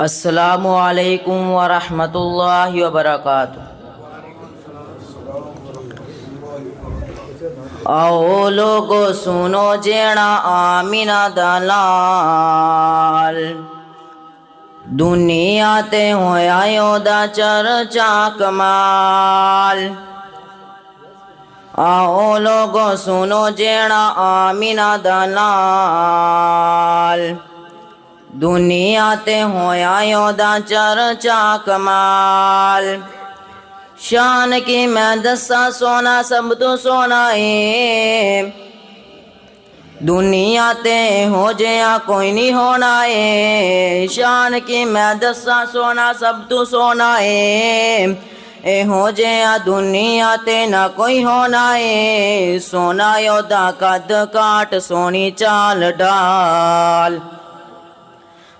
अस्सलामु अलैकुम व रहमतुल्लाहि व बरकातुहू। आओ लोगो सुनो जेड़ा आमीना दलाल, दुनिया ते होया ओदा चर्चा कमाल। आओ लोगो सुनो जेड़ा आमीना दलाल, दुनिया ते होया ओदा चर्चा कमाल। शान की मैं दसा सोना सब तो सोना है, दुनिया ते हो जया कोई नहीं होना है। शान की मैं दसा सोना सब तो सोना है, ए हो जया दुनिया ते ना कोई होना है। सोना योदा कद काट सोनी चाल डाल,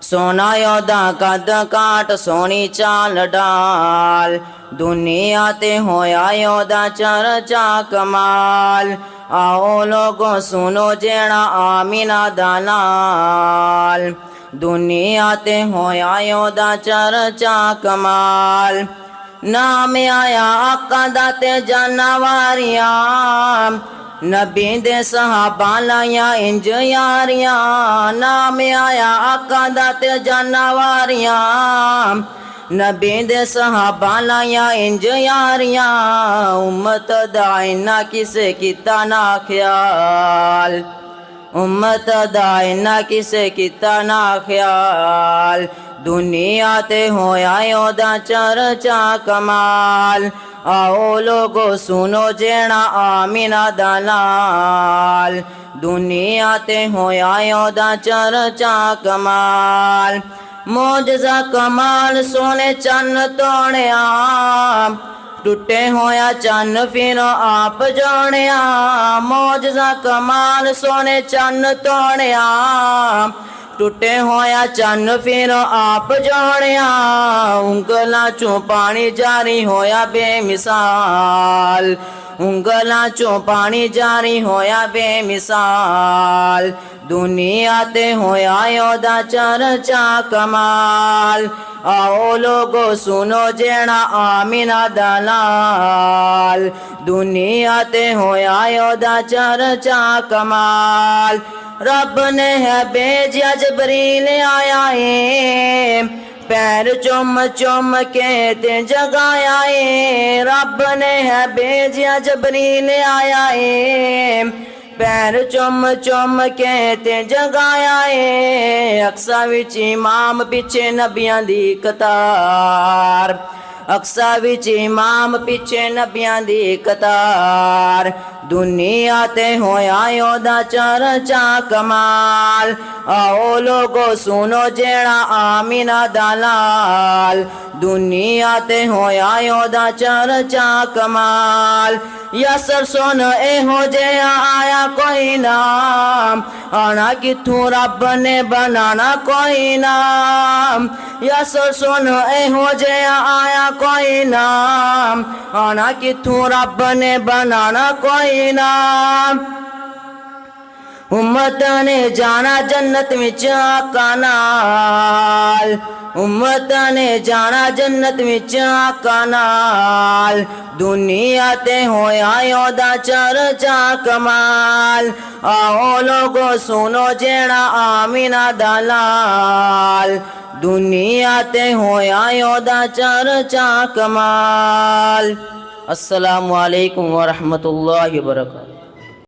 सोना योदा कद काट सोनी चाल डाल। दुनिया ते होया योदा चर्चा कमाल। आओ लोगो सुनो जेड़ा आमीना दलाल, दुनिया ते होया योदा चर्चा कमाल। नाम आया आका दा ते जानवारियां, नबी दे सहाबा लाया इंज यारियां। नाम आया आका दा ते जानवारियां, नबी दे सहाबा लाया इंज यारियां। उम्मत दा इन्ना किसे किता ना ख्याल, उम्मत दा इन्ना किसे किता ना ख्याल। दुनिया ते होया ओदा चर्चा कमाल। आओ लोगो सुनो जेड़ा आमीना दलाल, दुनिया ते होया ओदा चर्चा कमाल। मौजज़ा कमाल सोने चन्न तोड़िया, टुटे होया चन्न फिर आप जोड़िया। मौजज़ा कमाल सोने चन्न तोड़िया, टुटे होया चन्न फिर आप जोड़िया। उंगलां चों पानी जारी होया बेमिसाल, उंगलां चों पानी जारी होया बेमिसाल। दुनिया ते होया ओदा चर्चा कमाल। आओ लोगो सुनो जेड़ा आमीना दलाल, दुनिया ते होया ओदा चर्चा कमाल। रब ने है भेजिया जबरील आया है, पैर चुम चुम के ते जगाया है। रब ने है भेजिया जबरील आया है, पैर चुम चुम के ते जगाया है। अक्सा विच इमाम पिछे नबियां दी कतार, अक्सा विच इमाम पिछे नबियां दी कतार। दुनिया ते होया ओदा चर्चा कमाल। आओ लोगो सुनो जेड़ा आमीना दलाल, दुनिया ते होया ओदा चर्चा कमाल। यसर सुन एहो जेहा आया कोई नाम, आना किथों रब ने बनाना कोई नाम। यसर सुन एहो जेहा आया कोई नाम, आना किथों रब ने बनाना कोई नाम। उम्मत ने जाना जन्नत विच आका नाल, उम्मत ने जाना जन्नत विच आका नाल। दुनिया ते होया ओदा चर्चा कमाल। आओ लोगो सुनो जेड़ा आमीना दलाल, दुनिया ते होया ओदा चर्चा कमाल। अस्सलामु अलैकुम व रहमतुल्लाहि व बरकातुहू।